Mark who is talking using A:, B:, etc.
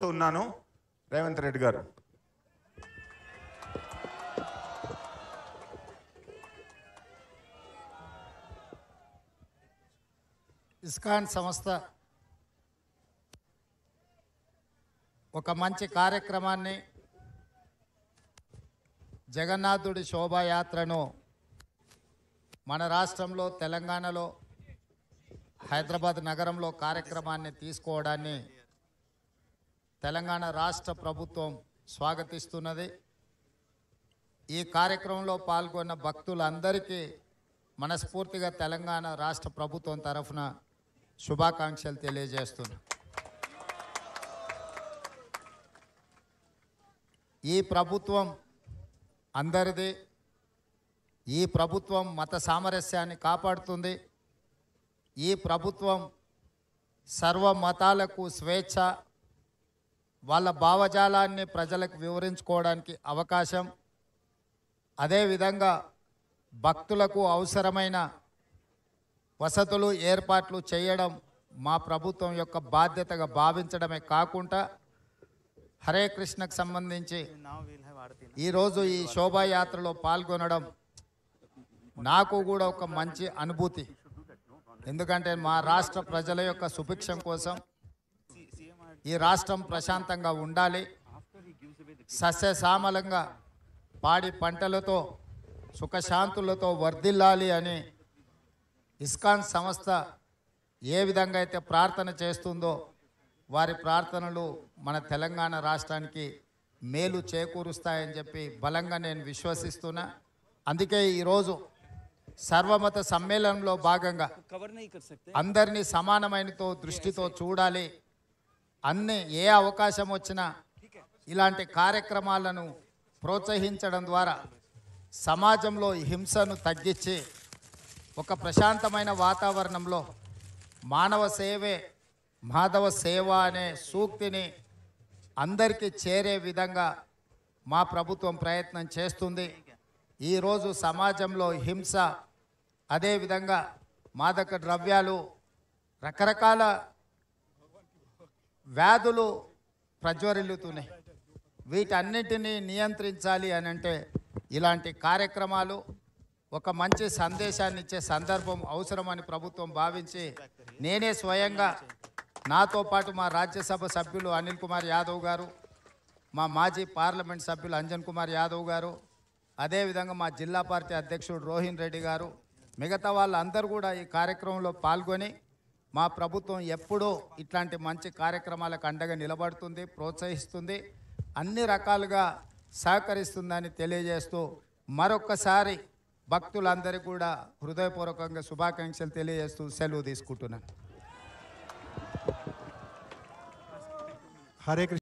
A: ఉన్నాను రేవంత్ రెడ్డి గారు.
B: ఇస్కాన్ సంస్థ ఒక మంచి కార్యక్రమాన్ని జగన్నాథుడి శోభాయాత్రను మన రాష్ట్రంలో తెలంగాణలో హైదరాబాద్ నగరంలో కార్యక్రమాన్ని తీసుకోవడాన్ని తెలంగాణ రాష్ట్ర ప్రభుత్వం స్వాగతిస్తున్నది. ఈ కార్యక్రమంలో పాల్గొన్న భక్తులందరికీ మనస్ఫూర్తిగా తెలంగాణ రాష్ట్ర ప్రభుత్వం తరఫున శుభాకాంక్షలు తెలియజేస్తున్నాను. ఈ ప్రభుత్వం అందరిది. ఈ ప్రభుత్వం మత సామరస్యాన్ని కాపాడుతుంది. ఈ ప్రభుత్వం సర్వ మతాలకు స్వేచ్ఛ, వాళ్ళ భావజాలాన్ని ప్రజలకు వివరించుకోవడానికి అవకాశం, అదేవిధంగా భక్తులకు అవసరమైన వసతులు ఏర్పాట్లు చేయడం మా ప్రభుత్వం యొక్క బాధ్యతగా భావించడమే కాకుండా హరే కృష్ణకు సంబంధించి ఈరోజు ఈ శోభాయాత్రలో పాల్గొనడం నాకు కూడా ఒక మంచి అనుభూతి. ఎందుకంటే మా రాష్ట్ర ప్రజల యొక్క సుభిక్షం కోసం, ఈ రాష్ట్రం ప్రశాంతంగా ఉండాలి, సస్యశ్యామలంగా పాడి పంటలతో సుఖశాంతులతో వర్ధిల్లాలి అని ఇస్కాన్ సంస్థ ఏ విధంగా అయితే ప్రార్థన చేస్తుందో వారి ప్రార్థనలు మన తెలంగాణ రాష్ట్రానికి మేలు చేకూరుస్తాయని చెప్పి బలంగా నేను విశ్వసిస్తున్నా. అందుకే ఈరోజు సర్వమత సమ్మేళనంలో భాగంగా అందరినీ సమానమైనతో దృష్టితో చూడాలి, అన్ని ఏ అవకాశం వచ్చినా ఇలాంటి కార్యక్రమాలను ప్రోత్సహించడం ద్వారా సమాజంలో హింసను తగ్గించి ఒక ప్రశాంతమైన వాతావరణంలో మానవ సేవే మాధవ సేవ అనే సూక్తిని అందరికీ చేరే విధంగా మా ప్రభుత్వం ప్రయత్నం చేస్తుంది. ఈరోజు సమాజంలో హింస, అదేవిధంగా మాదక ద్రవ్యాలు, రకరకాల వ్యాధులు ప్రజ్వరిల్లుతున్నాయి. వీటన్నిటినీ నియంత్రించాలి అని అంటే ఇలాంటి కార్యక్రమాలు ఒక మంచి సందేశాన్ని ఇచ్చే సందర్భం అవసరమని ప్రభుత్వం భావించి నేనే స్వయంగా నాతో పాటు మా రాజ్యసభ సభ్యులు అనిల్ కుమార్ యాదవ్ గారు, మా మాజీ పార్లమెంట్ సభ్యులు అంజన్ కుమార్ యాదవ్ గారు, అదేవిధంగా మా జిల్లా పార్టీ అధ్యక్షుడు రోహిన్ రెడ్డి గారు, మిగతా వాళ్ళందరూ కూడా ఈ కార్యక్రమంలో పాల్గొని మా ప్రభుత్వం ఎప్పుడూ ఇట్లాంటి మంచి కార్యక్రమాలకు అండగా నిలబడుతుంది, ప్రోత్సహిస్తుంది, అన్ని రకాలుగా సహకరిస్తుందని తెలియజేస్తూ మరొక్కసారి భక్తులందరికీ కూడా హృదయపూర్వకంగా శుభాకాంక్షలు తెలియజేస్తూ సెలవు తీసుకుంటున్నాను.
C: హరే కృష్ణ.